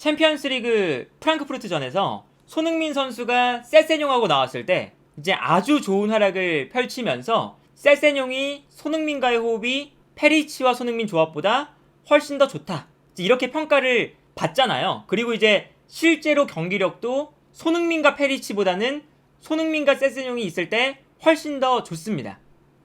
챔피언스리그 프랑크푸르트전에서 손흥민 선수가 세세뇽하고 나왔을 때 이제 아주 좋은 활약을 펼치면서 세세뇽이 손흥민과의 호흡이 페리치와 손흥민 조합보다 훨씬 더 좋다, 이렇게 평가를 받잖아요. 그리고 이제 실제로 경기력도 손흥민과 페리치보다는 손흥민과 세세뇽이 있을 때 훨씬 더 좋습니다.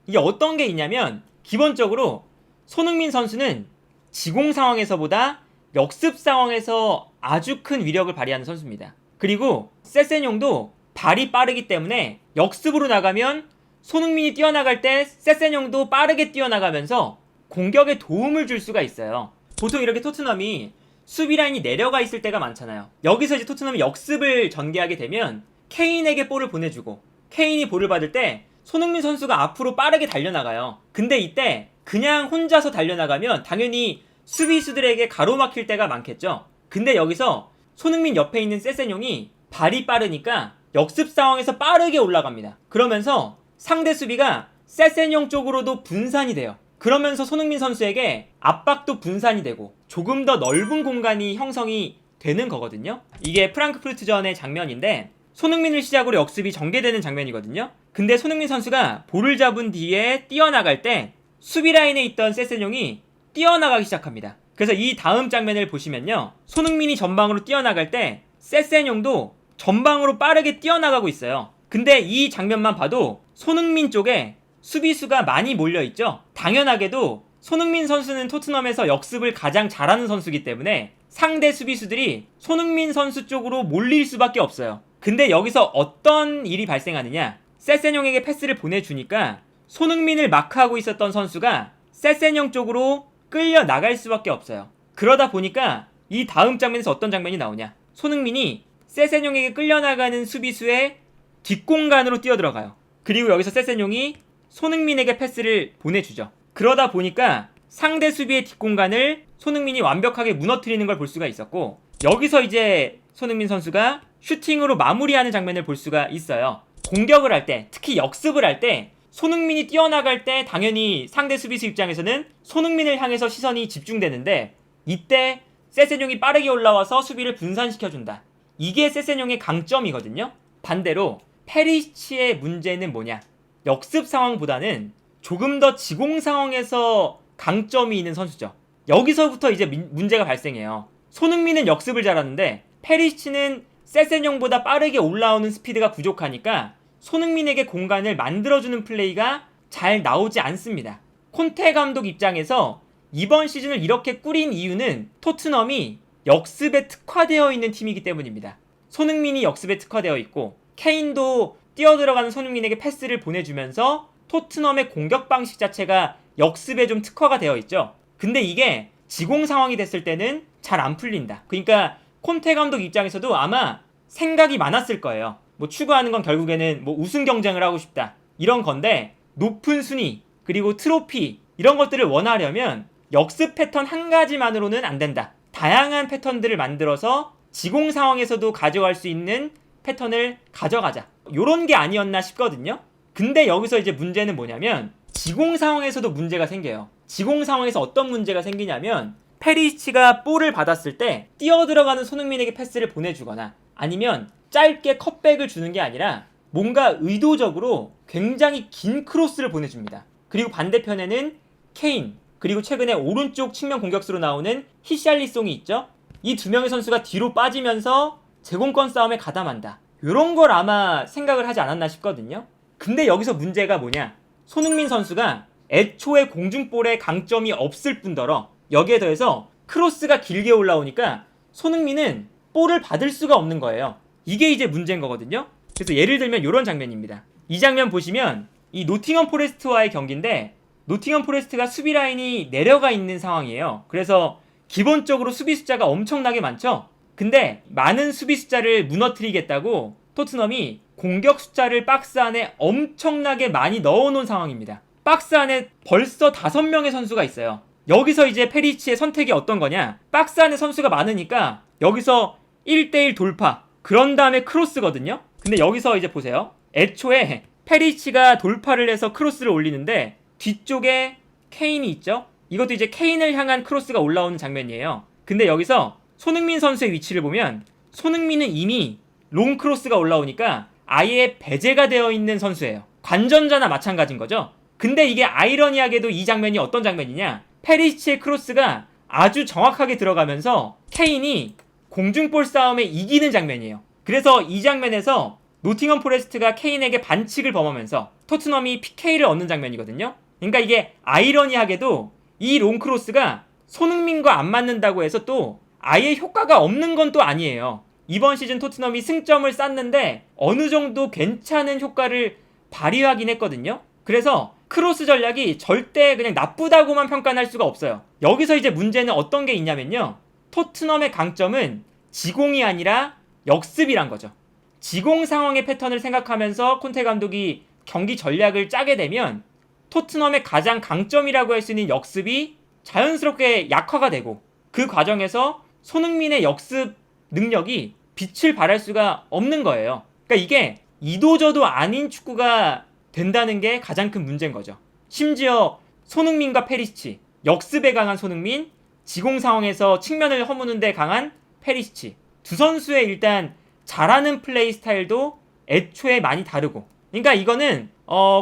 이게 어떤 게 있냐면, 기본적으로 손흥민 선수는 지공 상황에서보다 역습 상황에서 아주 큰 위력을 발휘하는 선수입니다. 그리고 세세뇽도 발이 빠르기 때문에 역습으로 나가면 손흥민이 뛰어나갈 때 세세뇽도 빠르게 뛰어나가면서 공격에 도움을 줄 수가 있어요. 보통 이렇게 토트넘이 수비 라인이 내려가 있을 때가 많잖아요. 여기서 이제 토트넘이 역습을 전개하게 되면 케인에게 볼을 보내주고, 케인이 볼을 받을 때 손흥민 선수가 앞으로 빠르게 달려나가요. 근데 이때 그냥 혼자서 달려나가면 당연히 수비수들에게 가로막힐 때가 많겠죠. 근데 여기서 손흥민 옆에 있는 세세뇽이 발이 빠르니까 역습 상황에서 빠르게 올라갑니다. 그러면서 상대 수비가 세세뇽 쪽으로도 분산이 돼요. 그러면서 손흥민 선수에게 압박도 분산이 되고 조금 더 넓은 공간이 형성이 되는 거거든요. 이게 프랑크푸르트전의 장면인데, 손흥민을 시작으로 역습이 전개되는 장면이거든요. 근데 손흥민 선수가 볼을 잡은 뒤에 뛰어나갈 때 수비 라인에 있던 세세뇽이 뛰어나가기 시작합니다. 그래서 이 다음 장면을 보시면요, 손흥민이 전방으로 뛰어나갈 때 세세뇽도 전방으로 빠르게 뛰어나가고 있어요. 근데 이 장면만 봐도 손흥민 쪽에 수비수가 많이 몰려있죠. 당연하게도 손흥민 선수는 토트넘에서 역습을 가장 잘하는 선수이기 때문에 상대 수비수들이 손흥민 선수 쪽으로 몰릴 수밖에 없어요. 근데 여기서 어떤 일이 발생하느냐, 세세뇽에게 패스를 보내주니까 손흥민을 마크하고 있었던 선수가 세세뇽 쪽으로 끌려 나갈 수밖에 없어요. 그러다 보니까 이 다음 장면에서 어떤 장면이 나오냐, 손흥민이 세세뇽에게 끌려나가는 수비수의 뒷공간으로 뛰어들어가요. 그리고 여기서 세세뇽이 손흥민에게 패스를 보내주죠. 그러다 보니까 상대 수비의 뒷공간을 손흥민이 완벽하게 무너뜨리는 걸 볼 수가 있었고, 여기서 이제 손흥민 선수가 슈팅으로 마무리하는 장면을 볼 수가 있어요. 공격을 할 때, 특히 역습을 할 때 손흥민이 뛰어나갈 때 당연히 상대 수비수 입장에서는 손흥민을 향해서 시선이 집중되는데, 이때 세세뇽이 빠르게 올라와서 수비를 분산시켜준다. 이게 세세뇽의 강점이거든요. 반대로 페리시치의 문제는 뭐냐, 역습 상황보다는 조금 더 지공 상황에서 강점이 있는 선수죠. 여기서부터 이제 문제가 발생해요. 손흥민은 역습을 잘하는데 페리시치는 세세뇽보다 빠르게 올라오는 스피드가 부족하니까 손흥민에게 공간을 만들어주는 플레이가 잘 나오지 않습니다. 콘테 감독 입장에서 이번 시즌을 이렇게 꾸린 이유는 토트넘이 역습에 특화되어 있는 팀이기 때문입니다. 손흥민이 역습에 특화되어 있고 케인도 뛰어들어가는 손흥민에게 패스를 보내주면서 토트넘의 공격 방식 자체가 역습에 좀 특화가 되어 있죠. 근데 이게 지공 상황이 됐을 때는 잘 안 풀린다. 그러니까 콘테 감독 입장에서도 아마 생각이 많았을 거예요. 뭐 추구하는 건 결국에는 뭐 우승 경쟁을 하고 싶다, 이런 건데 높은 순위 그리고 트로피 이런 것들을 원하려면 역습 패턴 한 가지만으로는 안 된다. 다양한 패턴들을 만들어서 지공 상황에서도 가져갈 수 있는 패턴을 가져가자, 요런 게 아니었나 싶거든요. 근데 여기서 이제 문제는 뭐냐면 지공 상황에서도 문제가 생겨요. 지공 상황에서 어떤 문제가 생기냐면, 페리시치가 볼을 받았을 때 뛰어들어가는 손흥민에게 패스를 보내주거나 아니면 짧게 컷백을 주는 게 아니라 뭔가 의도적으로 굉장히 긴 크로스를 보내줍니다. 그리고 반대편에는 케인, 그리고 최근에 오른쪽 측면 공격수로 나오는 히샬리송이 있죠. 이 두 명의 선수가 뒤로 빠지면서 제공권 싸움에 가담한다, 이런 걸 아마 생각을 하지 않았나 싶거든요. 근데 여기서 문제가 뭐냐, 손흥민 선수가 애초에 공중볼에 강점이 없을 뿐더러 여기에 더해서 크로스가 길게 올라오니까 손흥민은 볼을 받을 수가 없는 거예요. 이게 이제 문제인 거거든요. 그래서 예를 들면 이런 장면입니다. 이 장면 보시면 이 노팅엄 포레스트와의 경기인데, 노팅엄 포레스트가 수비 라인이 내려가 있는 상황이에요. 그래서 기본적으로 수비 숫자가 엄청나게 많죠. 근데 많은 수비 숫자를 무너뜨리겠다고 토트넘이 공격 숫자를 박스 안에 엄청나게 많이 넣어놓은 상황입니다. 박스 안에 벌써 5명의 선수가 있어요. 여기서 이제 페리시치의 선택이 어떤 거냐, 박스 안에 선수가 많으니까 여기서 1대1 돌파, 그런 다음에 크로스거든요. 근데 여기서 이제 보세요. 애초에 페리시치가 돌파를 해서 크로스를 올리는데 뒤쪽에 케인이 있죠. 이것도 이제 케인을 향한 크로스가 올라오는 장면이에요. 근데 여기서 손흥민 선수의 위치를 보면 손흥민은 이미 롱크로스가 올라오니까 아예 배제가 되어 있는 선수예요. 관전자나 마찬가지인 거죠. 근데 이게 아이러니하게도 이 장면이 어떤 장면이냐, 페리시치의 크로스가 아주 정확하게 들어가면서 케인이 공중볼 싸움에 이기는 장면이에요. 그래서 이 장면에서 노팅엄 포레스트가 케인에게 반칙을 범하면서 토트넘이 PK를 얻는 장면이거든요. 그러니까 이게 아이러니하게도 이 롱크로스가 손흥민과 안 맞는다고 해서 또 아예 효과가 없는 건 또 아니에요. 이번 시즌 토트넘이 승점을 쌌는데 어느 정도 괜찮은 효과를 발휘하긴 했거든요. 그래서 크로스 전략이 절대 그냥 나쁘다고만 평가할 수가 없어요. 여기서 이제 문제는 어떤 게 있냐면요, 토트넘의 강점은 지공이 아니라 역습이란 거죠. 지공 상황의 패턴을 생각하면서 콘테 감독이 경기 전략을 짜게 되면 토트넘의 가장 강점이라고 할 수 있는 역습이 자연스럽게 약화가 되고, 그 과정에서 손흥민의 역습 능력이 빛을 발할 수가 없는 거예요. 그러니까 이게 이도저도 아닌 축구가 된다는 게 가장 큰 문제인 거죠. 심지어 손흥민과 페리시치, 역습에 강한 손흥민, 지공 상황에서 측면을 허무는데 강한 페리시치, 두 선수의 일단 잘하는 플레이 스타일도 애초에 많이 다르고, 그러니까 이거는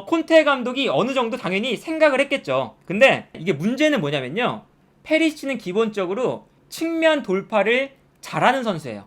콘테 감독이 어느 정도 당연히 생각을 했겠죠. 근데 이게 문제는 뭐냐면요, 페리시치는 기본적으로 측면 돌파를 잘하는 선수예요.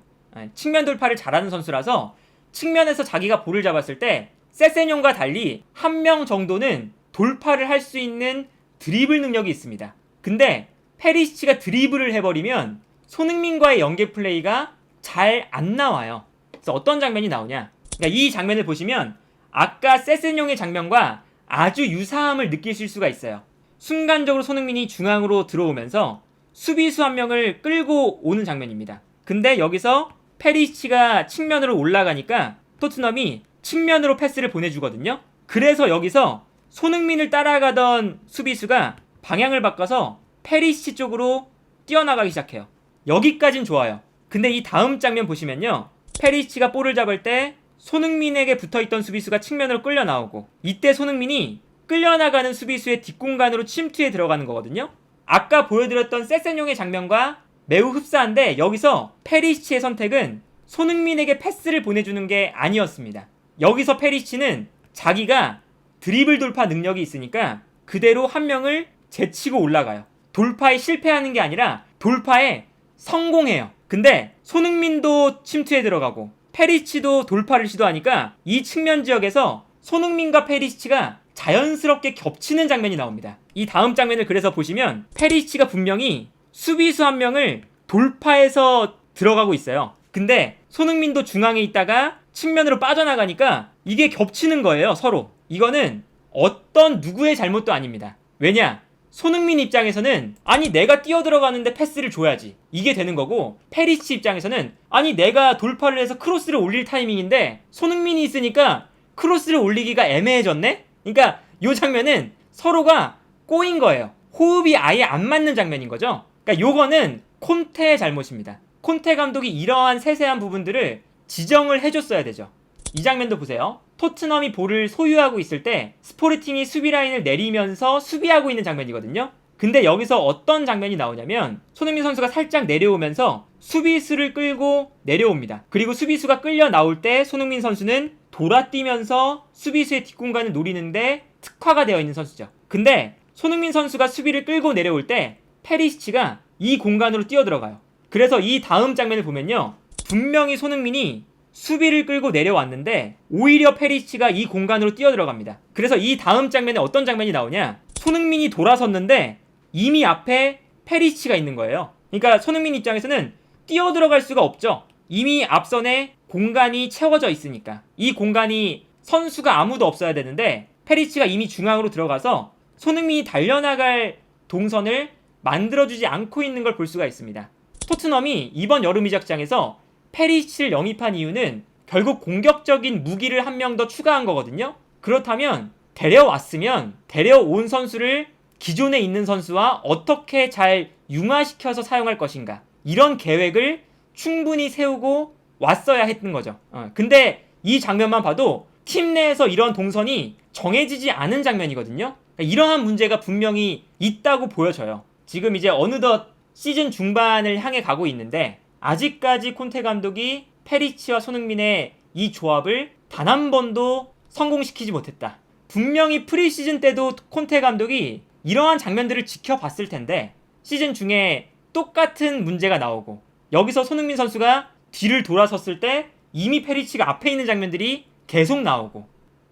측면 돌파를 잘하는 선수라서 측면에서 자기가 볼을 잡았을 때 세세뇽과 달리 한 명 정도는 돌파를 할 수 있는 드리블 능력이 있습니다. 근데 페리시치가 드리블을 해버리면 손흥민과의 연계 플레이가 잘 안 나와요. 그래서 어떤 장면이 나오냐, 그러니까 이 장면을 보시면 아까 세세뇽의 장면과 아주 유사함을 느끼실 수가 있어요. 순간적으로 손흥민이 중앙으로 들어오면서 수비수 한 명을 끌고 오는 장면입니다. 근데 여기서 페리시치가 측면으로 올라가니까 토트넘이 측면으로 패스를 보내주거든요. 그래서 여기서 손흥민을 따라가던 수비수가 방향을 바꿔서 페리시치 쪽으로 뛰어나가기 시작해요. 여기까진 좋아요. 근데 이 다음 장면 보시면요, 페리시치가 볼을 잡을 때 손흥민에게 붙어있던 수비수가 측면으로 끌려 나오고, 이때 손흥민이 끌려나가는 수비수의 뒷공간으로 침투해 들어가는 거거든요. 아까 보여드렸던 세세뇽의 장면과 매우 흡사한데, 여기서 페리시치의 선택은 손흥민에게 패스를 보내주는 게 아니었습니다. 여기서 페리시치는 자기가 드리블 돌파 능력이 있으니까 그대로 한 명을 제치고 올라가요. 돌파에 실패하는 게 아니라 돌파에 성공해요. 근데 손흥민도 침투에 들어가고 페리시치도 돌파를 시도하니까 이 측면 지역에서 손흥민과 페리시치가 자연스럽게 겹치는 장면이 나옵니다. 이 다음 장면을 그래서 보시면 페리시치가 분명히 수비수 한 명을 돌파해서 들어가고 있어요. 근데 손흥민도 중앙에 있다가 측면으로 빠져나가니까 이게 겹치는 거예요, 서로. 이거는 어떤 누구의 잘못도 아닙니다. 왜냐? 손흥민 입장에서는 아니 내가 뛰어들어가는데 패스를 줘야지, 이게 되는 거고, 페리시치 입장에서는 아니 내가 돌파를 해서 크로스를 올릴 타이밍인데 손흥민이 있으니까 크로스를 올리기가 애매해졌네? 그러니까 이 장면은 서로가 꼬인 거예요. 호흡이 아예 안 맞는 장면인 거죠. 그러니까 요거는 콘테의 잘못입니다. 콘테 감독이 이러한 세세한 부분들을 지정을 해줬어야 되죠. 이 장면도 보세요. 토트넘이 볼을 소유하고 있을 때 스포르팅이 수비 라인을 내리면서 수비하고 있는 장면이거든요. 근데 여기서 어떤 장면이 나오냐면 손흥민 선수가 살짝 내려오면서 수비수를 끌고 내려옵니다. 그리고 수비수가 끌려 나올 때 손흥민 선수는 돌아뛰면서 수비수의 뒷공간을 노리는데 특화가 되어 있는 선수죠. 근데 손흥민 선수가 수비를 끌고 내려올 때 페리시치가 이 공간으로 뛰어들어가요. 그래서 이 다음 장면을 보면요, 분명히 손흥민이 수비를 끌고 내려왔는데 오히려 페리시치가 이 공간으로 뛰어들어갑니다. 그래서 이 다음 장면에 어떤 장면이 나오냐, 손흥민이 돌아섰는데 이미 앞에 페리시치가 있는 거예요. 그러니까 손흥민 입장에서는 뛰어들어갈 수가 없죠. 이미 앞선에 공간이 채워져 있으니까. 이 공간이 선수가 아무도 없어야 되는데 페리시치가 이미 중앙으로 들어가서 손흥민이 달려나갈 동선을 만들어주지 않고 있는 걸 볼 수가 있습니다. 토트넘이 이번 여름 이적장에서 페리시치를 영입한 이유는 결국 공격적인 무기를 한 명 더 추가한 거거든요. 그렇다면 데려온 선수를 기존에 있는 선수와 어떻게 잘 융화시켜서 사용할 것인가, 이런 계획을 충분히 세우고 왔어야 했던 거죠. 근데 이 장면만 봐도 팀 내에서 이런 동선이 정해지지 않은 장면이거든요. 그러니까 이러한 문제가 분명히 있다고 보여져요. 지금 이제 어느덧 시즌 중반을 향해 가고 있는데 아직까지 콘테 감독이 페리치와 손흥민의 이 조합을 단 한 번도 성공시키지 못했다. 분명히 프리시즌 때도 콘테 감독이 이러한 장면들을 지켜봤을 텐데 시즌 중에 똑같은 문제가 나오고 여기서 손흥민 선수가 뒤를 돌아섰을 때 이미 페리치가 앞에 있는 장면들이 계속 나오고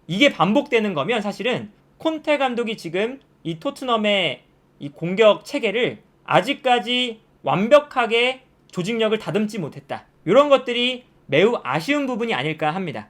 이게 반복되는 거면 사실은 콘테 감독이 지금 이 토트넘의 이 공격 체계를 아직까지 완벽하게 조직력을 다듬지 못했다. 이런 것들이 매우 아쉬운 부분이 아닐까 합니다.